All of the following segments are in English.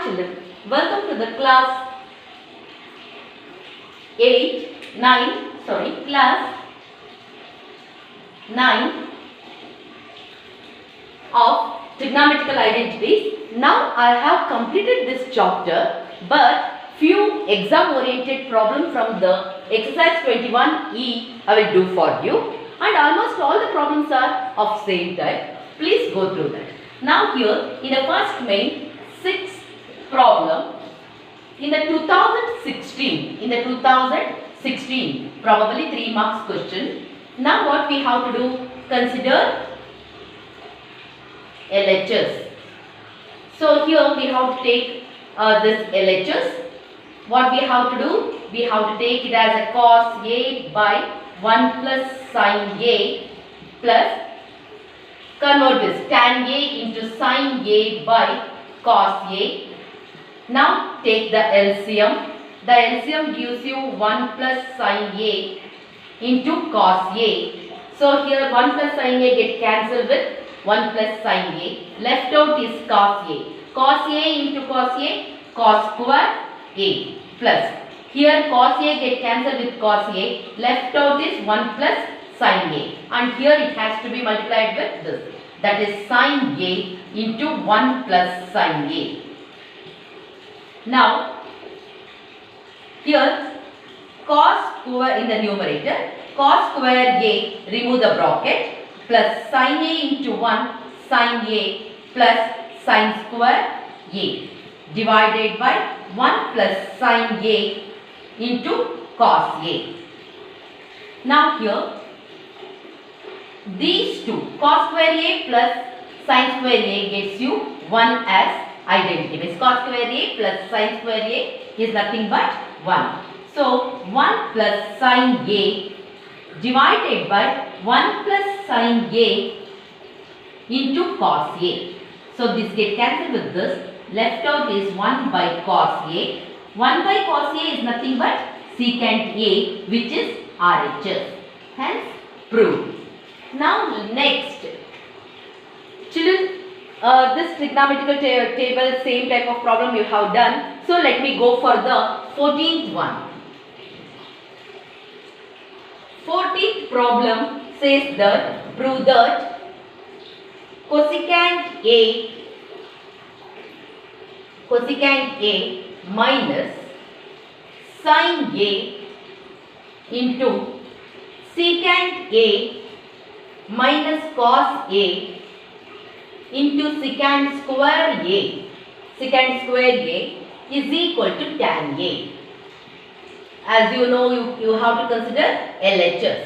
children, welcome to the class 9 of trigonometrical identities. Now I have completed this chapter, but few exam oriented problems from the exercise 21E I will do for you, and almost all the problems are of same type. Please go through that. Now here in the first main 6th problem in the 2016 probably 3 marks question. Now what we have to do, consider LHS. So here we have to take this LHS. What we have to do? We have to take it as a cos A by 1 plus sin A plus convert this tan A into sin A by cos A. Now take the LCM. The LCM gives you 1 plus sin A into cos A. So here 1 plus sin A get cancelled with 1 plus sin A. Left out is cos A. Cos A into cos A, cos square A plus. Here cos A get cancelled with cos A. Left out is 1 plus sin A. And here it has to be multiplied with this. That is sin A into 1 plus sin A. Now here cos square in the numerator, cos square A, remove the bracket, plus sin A into 1 sin A plus sin square A divided by 1 plus sin A into cos A. Now here these two, cos square A plus sin square A gets you 1 as identity. Means cos square A plus sin square A is nothing but 1. So 1 plus sin A divided by 1 plus sin A into cos A. So this get cancelled with this. Left out is 1 by cos A. 1 by cos A is nothing but secant A, which is RHS. Hence proved. Now next, children, this trigonometrical table, same type of problem you have done. So let me go for the 14th one. 14th problem says that, prove that cosecant A minus sin A into secant A minus cos A into secant square A. Secant square A is equal to tan A. As you know, you have to consider LHS.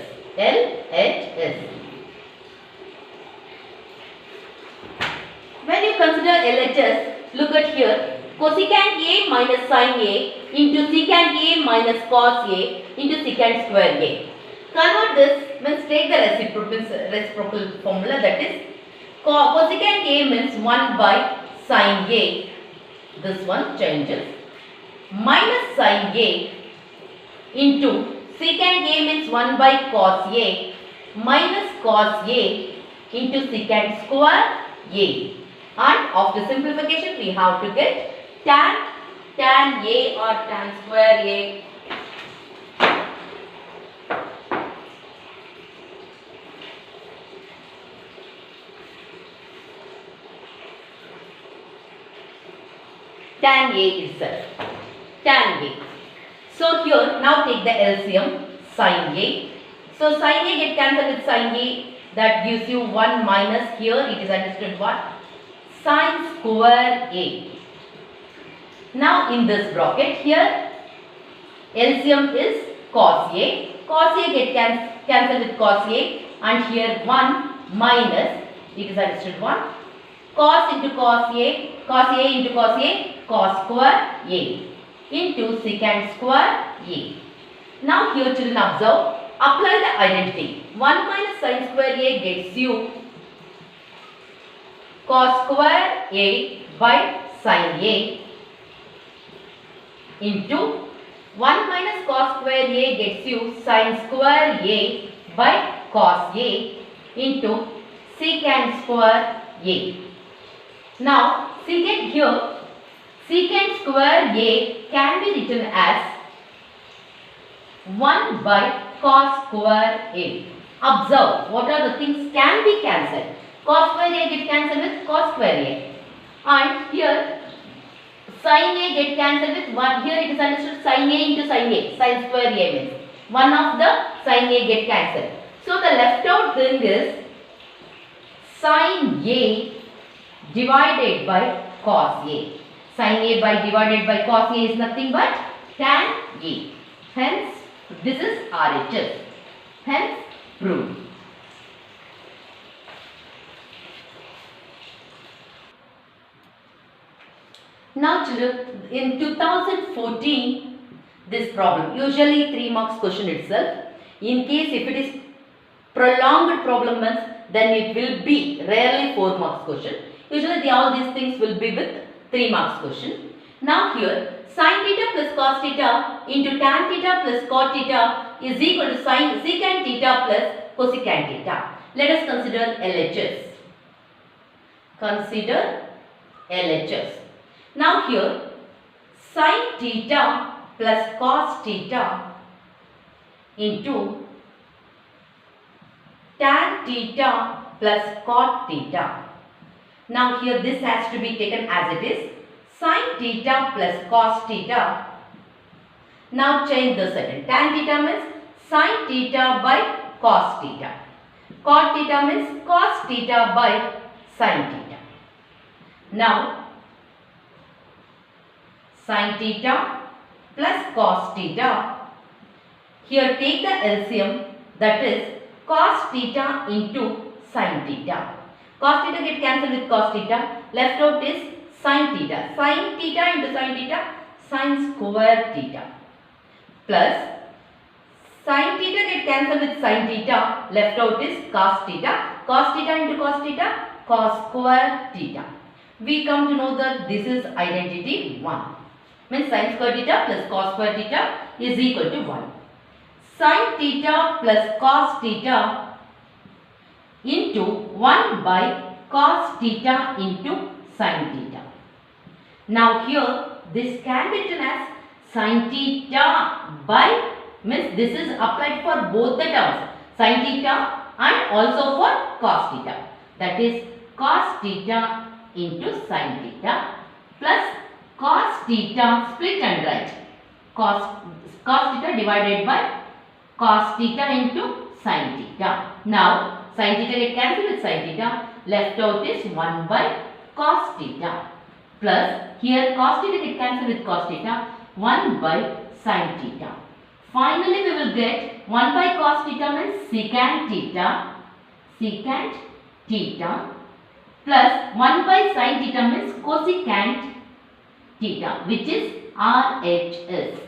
When you consider LHS, look at here. Cosecant A minus sin A into secant A minus cos A into secant square A. Convert this, means take the reciprocal formula, that is cosecant A means 1 by sin A. This one changes. Minus sin A into secant A means 1 by cos A minus cos A into secant square A. And after simplification we have to get tan A or tan square A. Tan A itself. Tan A. So here now take the LCM, sin A. So sin A get cancelled with sin A, that gives you 1 minus, here it is understood what? Sin square A. Now in this bracket here LCM is cos A. Cos A get cancelled with cos A, and here 1 minus, it is understood what? Cos into cos A, cos A into cos A, cos square A into secant square A. Now here children observe, apply the identity. 1 minus sin square A gets you cos square A by sin A into 1 minus cos square A gets you sin square A by cos A into secant square A. Now secant here, secant square A can be written as 1 by cos square A. Observe what are the things can be cancelled. Cos square A get cancelled with cos square A. And here sin A get cancelled with 1. Here it is understood sin A into sin A. Sin square A means one of the sin A get cancelled. So the left out thing is sin A divided by cos A. Sin A by divided by cos A is nothing but tan A. Hence this is RHS. Hence proved. Now children, in 2014 this problem, usually 3 marks question itself. In case if it is prolonged problem means then it will be rarely 4 marks question. Usually all these things will be with 3 marks question. Now here sin theta plus cos theta into tan theta plus cot theta is equal to secant theta plus cosecant theta. Let us consider LHS. Consider LHS. Now here sin theta plus cos theta into tan theta plus cot theta. Now here this has to be taken as it is. Sin theta plus cos theta. Now change the second. Tan theta means sin theta by cos theta. Cot theta means cos theta by sin theta. Now sin theta plus cos theta. Here take the LCM, that is cos theta into sin theta. Cos theta get cancelled with cos theta. Left out is sin theta. Sin theta into sin theta, sin square theta. Plus sin theta get cancelled with sin theta. Left out is cos theta. Cos theta into cos theta, cos square theta. We come to know that this is identity 1. Means sin square theta plus cos square theta is equal to 1. Sin theta plus cos theta into 1 by cos theta into sin theta. Now here this can be written as sin theta by, means this is applied for both the terms, sin theta and also for cos theta. That is cos theta into sin theta plus cos theta, split and write. Cos theta divided by cos theta into sin theta. Now sin theta get cancelled with sin theta. Left out is 1 by cos theta. Plus here cos theta get cancelled with cos theta. 1 by sin theta. Finally we will get 1 by cos theta means secant theta. Secant theta. Plus 1 by sin theta means cosecant theta, which is RHS.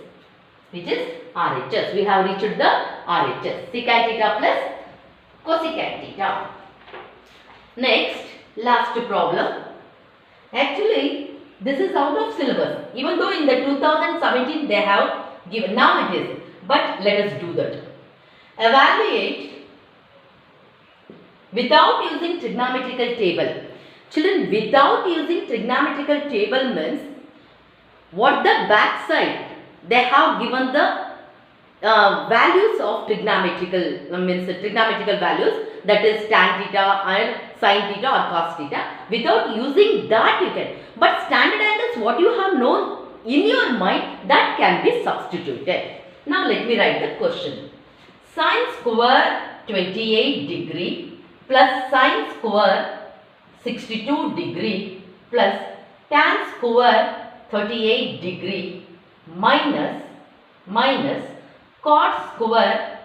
Which is RHS. We have reached the RHS. Secant theta plus cosecant theta. Next, last problem. Actually, this is out of syllabus. Even though in the 2017 they have given, now it is. But let us do that. Evaluate without using trigonometrical table. Children, without using trigonometrical table means what the back side they have given the values of trigonometrical trigonometrical values, that is tan theta and sin theta or cos theta. Without using that you can, but standard angles what you have known in your mind, that can be substituted. Now let me write the question. Sin square 28 degree plus sin square 62 degree plus tan square 38 degree minus cot square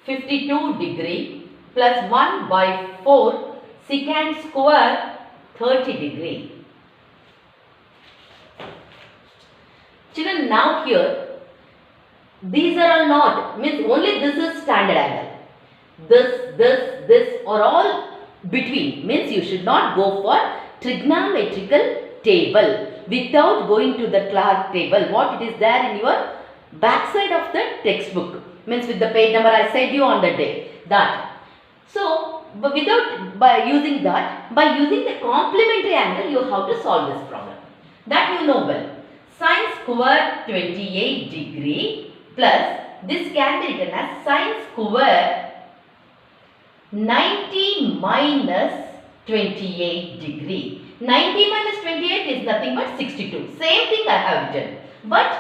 52 degree plus 1 by 4 secant square 30 degree. Children, now here these are all not, means only this is standard angle. This are all between, means you should not go for trigonometrical table without going to the Clark table. What it is there in your back side of the textbook, means with the page number I said you on the day that. So but by using the complementary angle you have to solve this problem. That you know well. Sine square 28 degree plus this can be written as sine square 90 minus 28 degree. 90 minus 28 is nothing but 62. Same thing I have written. But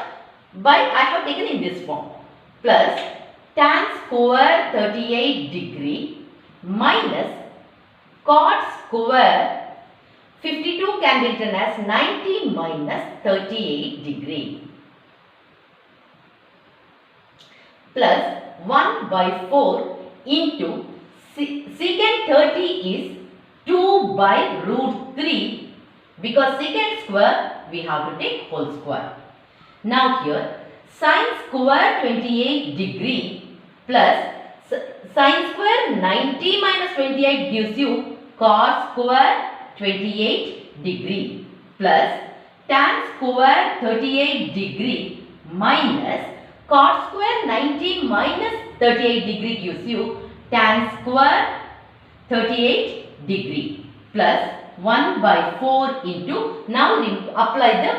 I have taken in this form. Plus tan square 38 degree minus cot square 52 can be written as 90 minus 38 degree. Plus 1 by 4 into secant 30 is 2 by root 3 because secant square we have to take whole square. Now here sine square 28 degree plus sine square 90 minus 28 gives you cos square 28 degree plus tan square 38 degree minus cot square 90 minus 38 degree gives you tan square 38 degree plus 1 by 4 into, now apply the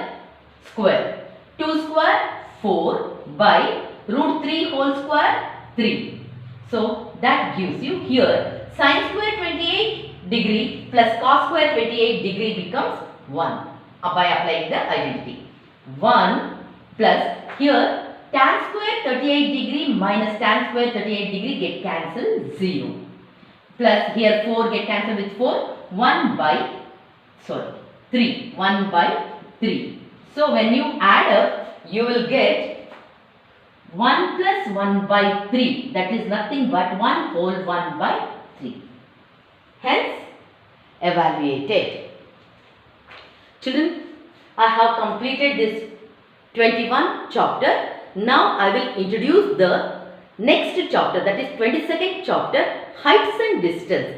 square. 2 square 4 by root 3 whole square 3. So that gives you here sine square 28 degree plus cos square 28 degree becomes 1 by applying the identity. 1 plus here tan square 38 degree minus tan square 38 degree get cancelled 0. Plus here 4 get cancelled with 4. 1 by 3. 1 by 3. So when you add up, you will get 1 plus 1 by 3. That is nothing but 1 whole 1 by 3. Hence, evaluated. Children, I have completed this 21 chapter. Now I will introduce the next chapter, that is 22nd chapter, heights and distance.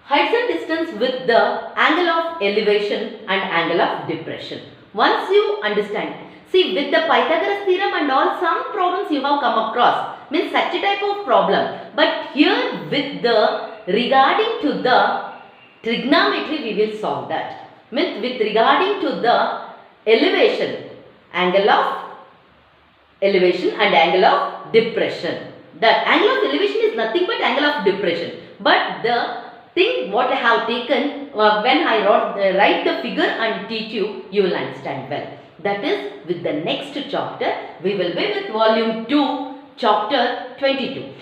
Heights and distance with the angle of elevation and angle of depression. Once you understand, see with the Pythagoras theorem and all, some problems you have come across, means such a type of problem. But here with the regarding to the trigonometry we will solve that. Means with regarding to the elevation, angle of elevation and angle of depression. The angle of elevation is nothing but angle of depression. But the thing what I have taken when I write the figure and teach you, you will understand well. That is with the next chapter. We will be with volume 2, chapter 22.